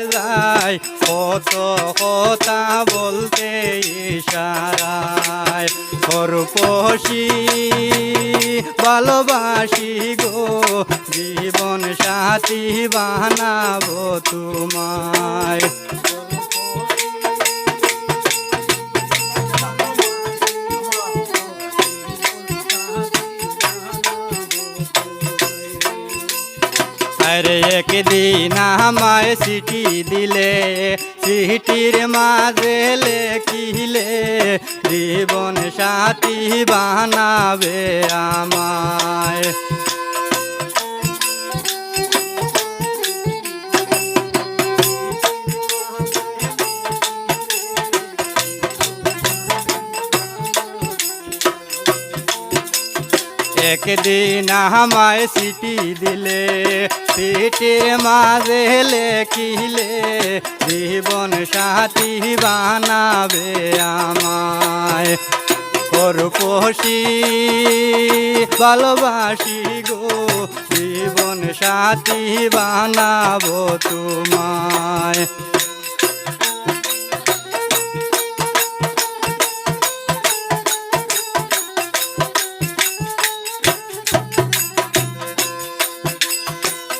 যায় কত কথা বলতে ইশারায় পরপশি ভালোবাসি গো জীবন সাথী বানাবো তোমায় আরে একদিন আমায় চিঠি দিলে চিঠির মাঝে লেখিলে জীবন সাথী বানাবে আমায় একদিন আমায় চিঠি দিলে চিঠির মাঝে লেখিলে জীবন সাথী বানাবে আমায় পরপশি ভালোবাসি গো জীবন সাথী বানাবো তোমায়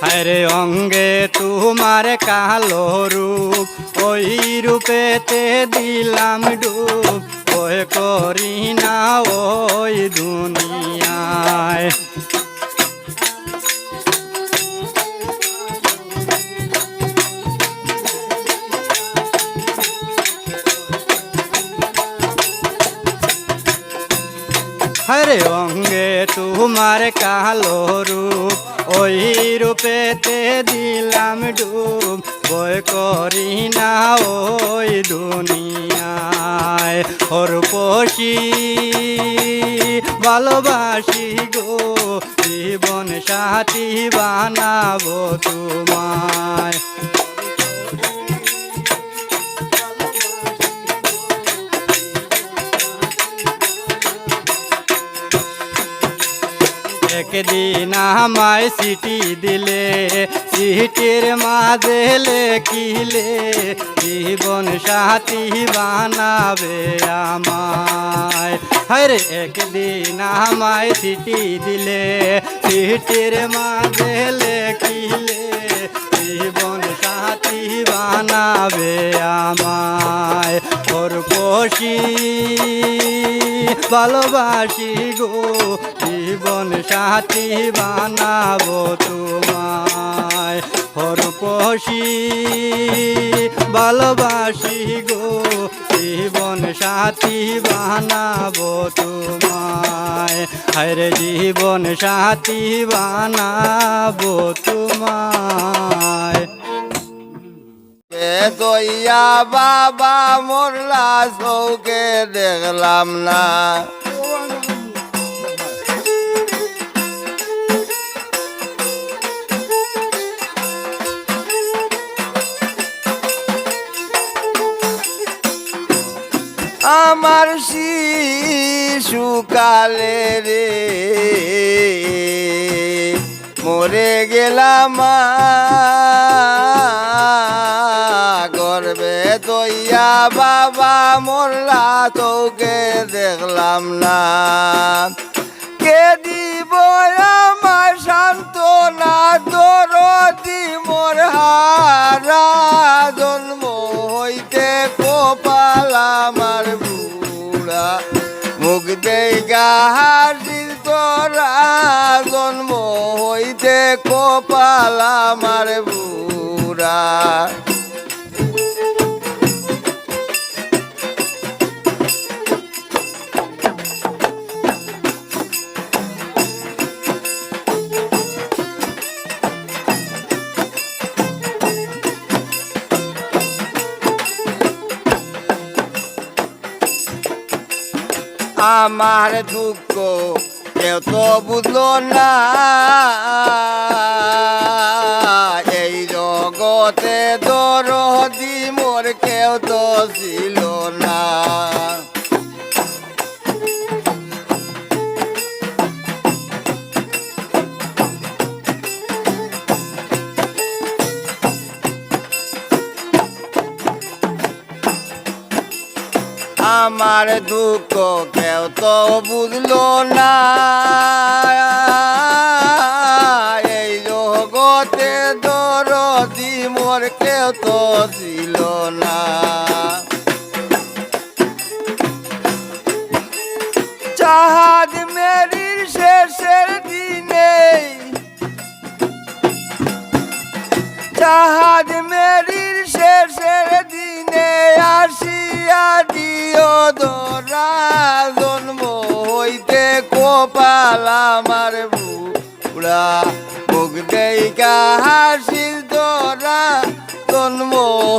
হরে অঙ্গে তোমার কালো রূপ ওই রূপেতে দিলাম ডুব ওই করি না ওই দুনিয়ায় হরে অঙ্গে তোমার কালো রূপ ওই রূপেতে দিলাম ডুব বই করি না ওই দুনিয়ায় পরপশি ভালোবাসি গো জীবন সাথী বানাবো তোমায় একদিন আমায় চিঠি দিলে চিঠির মাঝে লেখিলে জীবন সাথী বানাবে আমায় হরে একদিন আমায় চিঠি দিলে চিঠির মাঝে লেখিলে জীবন সাথী বানাবে আমায় পরপশি ভালোবাসি গো জীবন সাথী বানাবো তোমায় পরপশি ভালোবাসি গো জীবন সাথী বানাবো তোমায় হরে জীবন সাথী বানাবো তোমায় দইয়া বাবা মোরলা চৌকে দেখলাম না আমার শিশুকালে রে মরে গেলাম গর্বে দইয়া বাবা মোরলা তোকে দেখলাম না কে দিব আমার সান্ত্বনা দরদি মোর হারা জন্ম হইতে কপাল আমার বুড়া মুখ দেখা হাসির তোরা জন্ম হইতে কপাল আমার বুড়া আমার দুঃখ কেউ তো বুঝলো না এই জগতে দরদি মোর কেউ তো ছিল না আমার দুঃখ কেউ তো বুঝলো না এই জগতে দরদি মোর কেউ তো ছিল না চাঁদ মেরির শেষের দিনে চাঁদ মেরির শেষের দিনে আসিয়া দিও দোরা জন্ম হইতে কপাল আমার বুড়া মুখ দেইকা হাসির দোরা জন্ম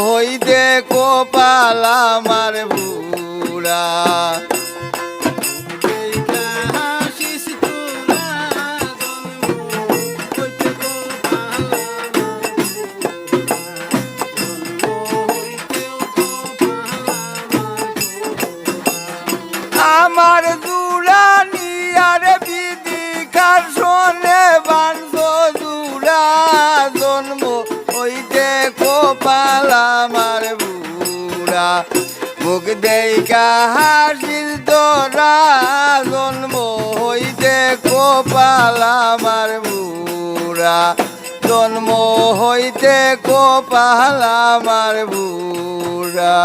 হইতে কপাল আমার বুড়া আমার দুরানি আর বিধি কার শোনে বান্ধ দুরা জন্ম হইতে কপাল আমার বুড়া মুখ দেইকা হাসির দোরা জন্ম হইতে কপাল আমার বুড়া জন্ম হইতে কপাল আমার বুড়া